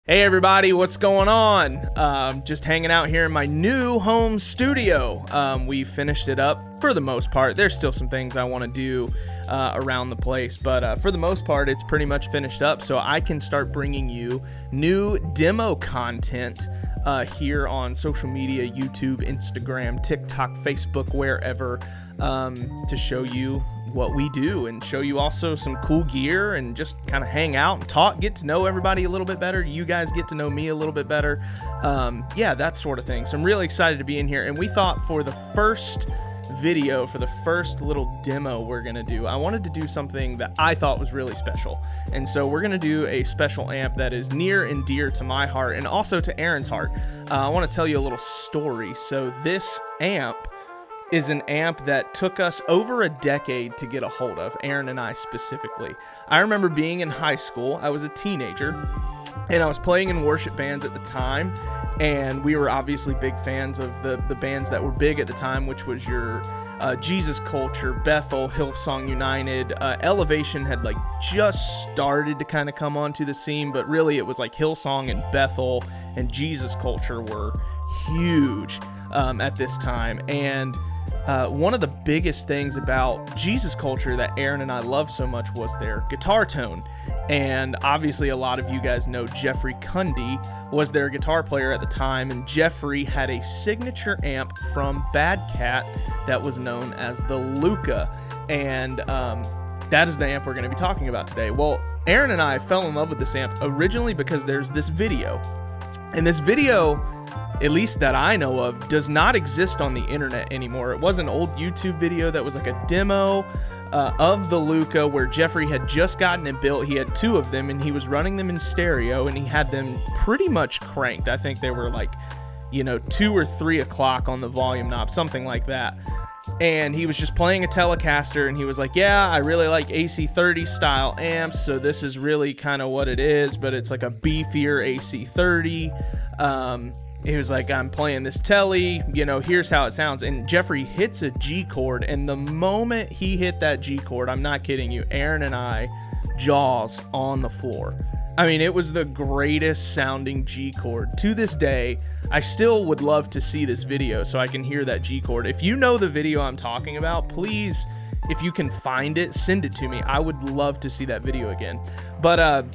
Hey everybody, what's going on? Just hanging out here in my new home studio. We finished it up for the most part. There's still some things I want to do around the place, but for the most part, it's pretty much finished up, so I can start bringing you new demo content here on social media, YouTube, Instagram, TikTok, Facebook, wherever, to show you what we do and show you also some cool gear and just kind of hang out and talk, get to know everybody a little bit better. You guys get to know me a little bit better. Yeah, that sort of thing. So I'm really excited to be in here. And we thought for the first video, for the first little demo we're going to do, I wanted to do something that I thought was really special. And so we're going to do a special amp that is near and dear to my heart and also to Aaron's heart. I want to tell you a little story. So this amp is an amp that took us over a decade to get a hold of, Aaron and I specifically. I remember being in high school, I was a teenager, and I was playing in worship bands at the time, and we were obviously big fans of the bands that were big at the time, which was your Jesus Culture, Bethel, Hillsong United. Elevation had like just started to kind of come onto the scene, but really it was like Hillsong and Bethel and Jesus Culture were huge at this time. And one of the biggest things about Jesus Culture that Aaron and I love so much was their guitar tone. And obviously a lot of you guys know Jeffrey Cundy was their guitar player at the time, and Jeffrey had a signature amp from Bad Cat that was known as the LUCA. And that is the amp we're going to be talking about today. Well, Aaron and I fell in love with this amp originally because there's this video. And this video, at least that I know of, does not exist on the internet anymore. It was an old YouTube video that was like a demo of the LUCA where Jeffrey had just gotten it built. He had two of them and he was running them in stereo and he had them pretty much cranked. I think they were like, 2 or 3 o'clock on the volume knob, something like that. And he was just playing a Telecaster and he was like, yeah, I really like AC30 style amps, so this is really kind of what it is, but it's like a beefier AC30. He was like, I'm playing this Tele, here's how it sounds. And Jeffrey hits a G chord, and the moment he hit that G chord, I'm not kidding you, Aaron and I, jaws on the floor. I mean, it was the greatest sounding G chord. To this day, I still would love to see this video so I can hear that G chord. If you know the video I'm talking about, please, if you can find it, send it to me. I would love to see that video again. But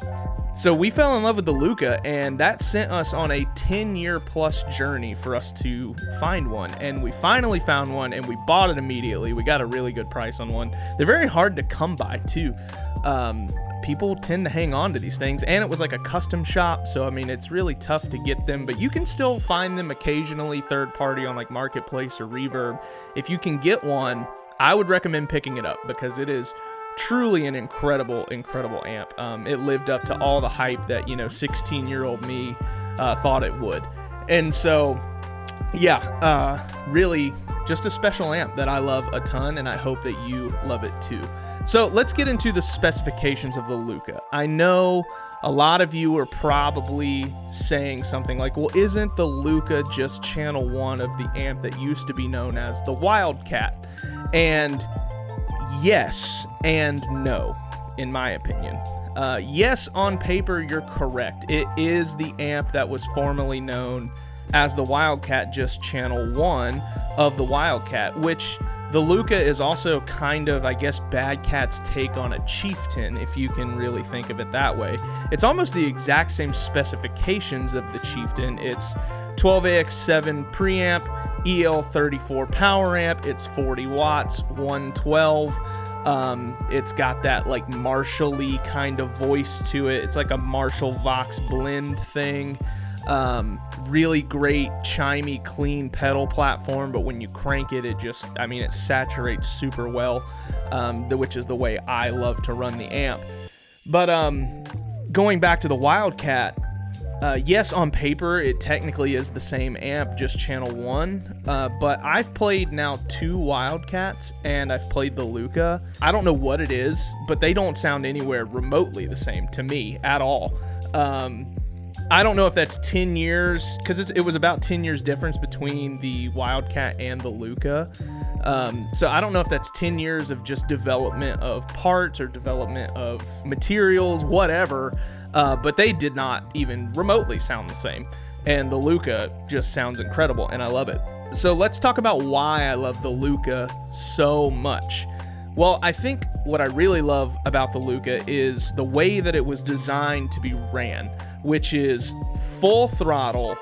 so we fell in love with the LUCA, and that sent us on a 10-year plus journey for us to find one. And we finally found one, and we bought it immediately. We got a really good price on one. They're very hard to come by too. People tend to hang on to these things, and it was like a custom shop, so I mean it's really tough to get them, but you can still find them occasionally third party on like Marketplace or Reverb. If you can get one, I would recommend picking it up because it is truly an incredible amp. It lived up to all the hype that 16-year-old me thought it would. And so yeah, really just a special amp that I love a ton, and I hope that you love it too. So let's get into the specifications of the LUCA. I know a lot of you are probably saying something like, well, isn't the LUCA just channel 1 of the amp that used to be known as the Wildcat? And yes and no, in my opinion. Yes, on paper, you're correct. It is the amp that was formerly known as the Wildcat, just channel 1 of the Wildcat, which the LUCA is also kind of, I guess, Bad Cat's take on a Chieftain, if you can really think of it that way. It's almost the exact same specifications of the Chieftain. It's 12AX7 preamp, EL34 power amp, it's 40 watts, 112. It's got that like Marshall-y kind of voice to it. It's like a Marshall Vox blend thing. Really great chimey clean pedal platform, but when you crank it, it saturates super well, which is the way I love to run the amp. But going back to the Wildcat, yes, on paper it technically is the same amp, just channel 1, but I've played now 2 Wildcats and I've played the LUCA. I don't know what it is, but they don't sound anywhere remotely the same to me at all. I don't know if that's 10 years, because it was about 10 years difference between the Wildcat and the LUCA. So I don't know if that's 10 years of just development of parts or development of materials, whatever. but they did not even remotely sound the same. And the Luca just sounds incredible, and I love it. So let's talk about why I love the Luca so much. Well, I think what I really love about the Luca is the way that it was designed to be ran, which is full throttle.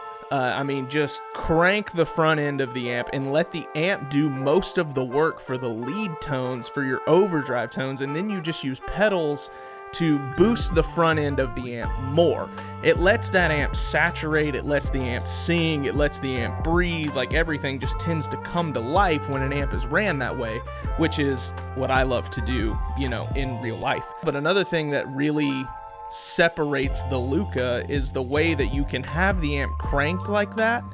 Just crank the front end of the amp and let the amp do most of the work for the lead tones, for your overdrive tones, and then you just use pedals to boost the front end of the amp more. It lets that amp saturate, it lets the amp sing, it lets the amp breathe, like everything just tends to come to life when an amp is ran that way, which is what I love to do, in real life. But another thing that really separates the Luca is the way that you can have the amp cranked like that,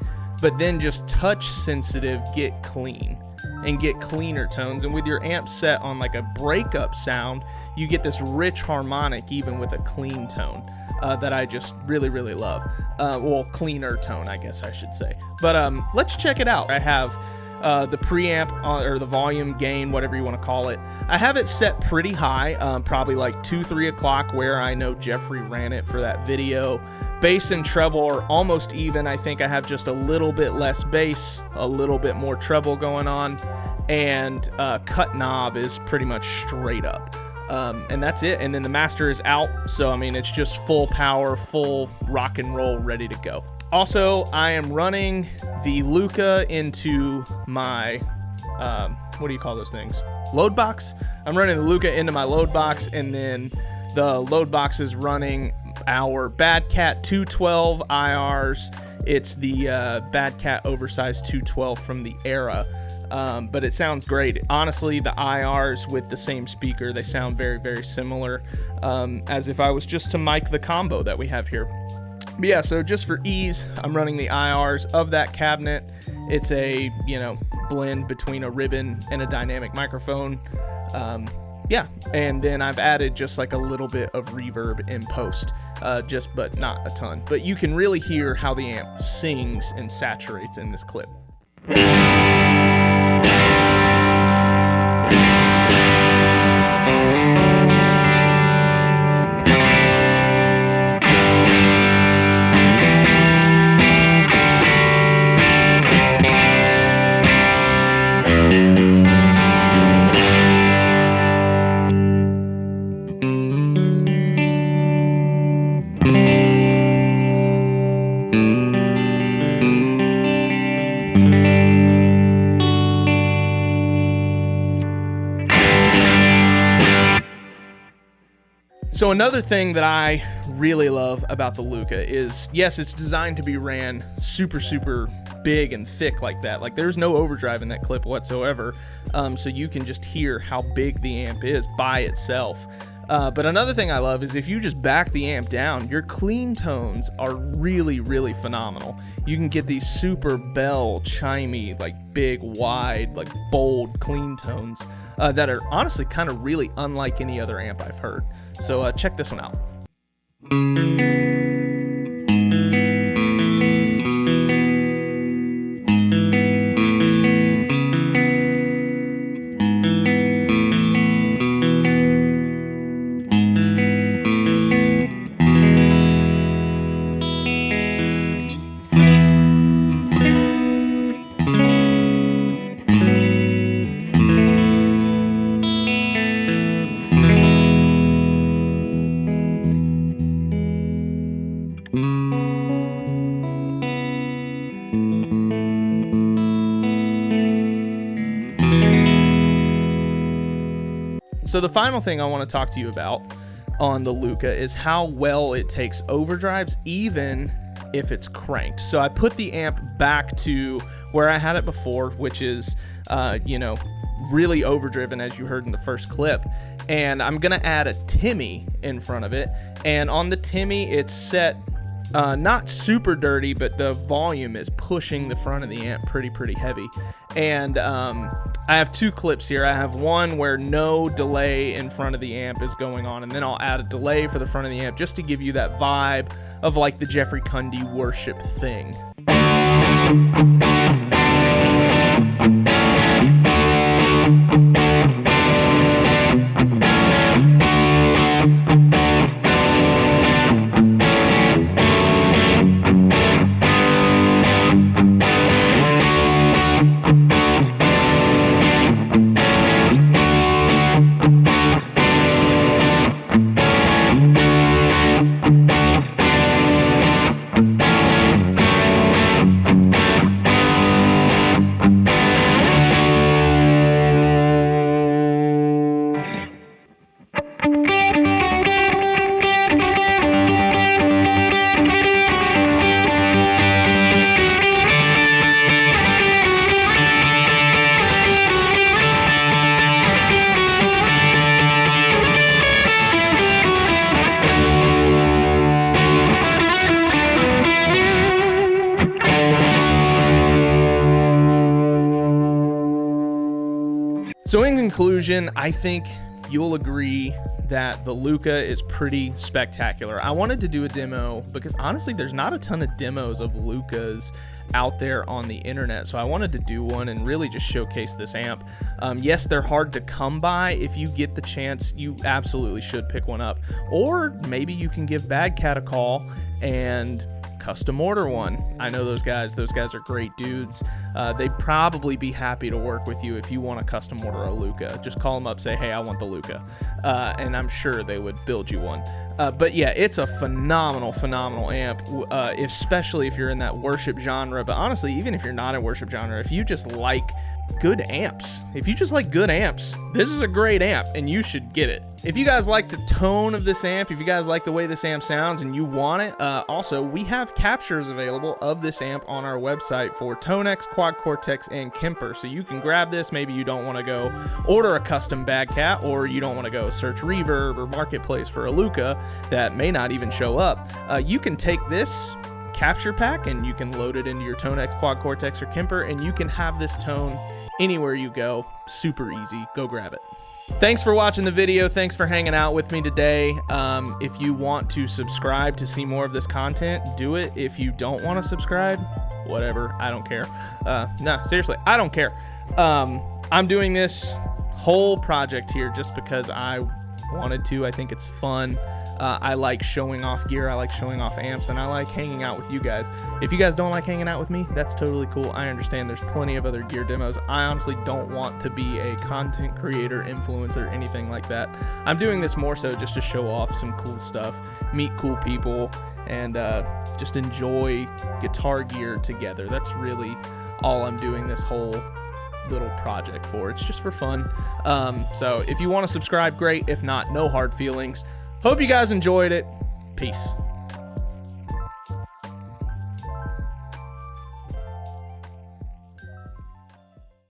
but then just touch sensitive, get clean and get cleaner tones. And with your amp set on like a breakup sound, you get this rich harmonic even with a clean tone that I just really, really love. Cleaner tone, I guess I should say. But let's check it out. I have the preamp or the volume gain, whatever you want to call it. I have it set pretty high, probably like 2-3 o'clock, where I know Jeffrey ran it for that video. Bass and treble are almost even. I think I have just a little bit less bass, a little bit more treble going on, and cut knob is pretty much straight up. And that's it. And then the master is out, so it's just full power, full rock and roll, ready to go. Also, I am running the Luca into my, what do you call those things? Load box. I'm running the Luca into my load box, and then the load box is running our Bad Cat 212 IRs. It's the Bad Cat oversized 212 from the era. But it sounds great. Honestly, the IRs with the same speaker, they sound very, very similar, as if I was just to mic the combo that we have here. But yeah, so just for ease, I'm running the IRs of that cabinet. It's a, blend between a ribbon and a dynamic microphone. And then I've added just like a little bit of reverb in post, but not a ton. But you can really hear how the amp sings and saturates in this clip. So another thing that I really love about the Luca is, yes, it's designed to be ran super, super big and thick like that. Like there's no overdrive in that clip whatsoever. So you can just hear how big the amp is by itself. But another thing I love is if you just back the amp down, your clean tones are really, really phenomenal. You can get these super bell, chimey, like big, wide, like bold, clean tones that are honestly kind of really unlike any other amp I've heard. So check this one out. So the final thing I want to talk to you about on the Luca is how well it takes overdrives, even if it's cranked. So I put the amp back to where I had it before, which is, really overdriven, as you heard in the first clip. And I'm going to add a Timmy in front of it. And on the Timmy, it's set not super dirty, but the volume is pushing the front of the amp pretty heavy. And I have two clips here. I have one where no delay in front of the amp is going on, and then I'll add a delay for the front of the amp just to give you that vibe of like the Jeffrey Cundy worship thing. So in conclusion, I think you'll agree that the Luca is pretty spectacular. I wanted to do a demo because honestly, there's not a ton of demos of Lucas out there on the internet. So I wanted to do one and really just showcase this amp. Yes, they're hard to come by. If you get the chance, you absolutely should pick one up. Or maybe you can give Bad Cat a call and custom order one. I know those guys are great dudes. They'd probably be happy to work with you if you want to custom order a Luca. Just call them up, say, hey, I want the Luca, and I'm sure they would build you one. But yeah, it's a phenomenal amp, especially if you're in that worship genre. But honestly, even if you're not in worship genre, if you just like good amps, this is a great amp and you should get it. If you guys like the tone of this amp, if you guys like the way this amp sounds and you want it, also we have captures available of this amp on our website for Tonex, Quad Cortex, and Kemper. So you can grab this. Maybe you don't want to go order a custom Bad Cat, or you don't want to go search Reverb or Marketplace for a Luca that may not even show up. You can take this capture pack and you can load it into your Tonex, Quad Cortex, or Kemper, and you can have this tone anywhere you go. Super easy. Go grab it. Thanks for watching the video. Thanks for hanging out with me today. If you want to subscribe to see more of this content, do it. If you don't want to subscribe, whatever. I don't care. No, seriously, I don't care. I'm doing this whole project here just because I wanted to. I think it's fun. I like showing off gear, I like showing off amps, and I like hanging out with you guys. If you guys don't like hanging out with me, that's totally cool. I understand there's plenty of other gear demos. I honestly don't want to be a content creator, influencer, anything like that. I'm doing this more so just to show off some cool stuff, meet cool people, and just enjoy guitar gear together. That's really all I'm doing this whole little project for. It's just for fun. So if you want to subscribe, great. If not, no hard feelings. Hope you guys enjoyed it. Peace.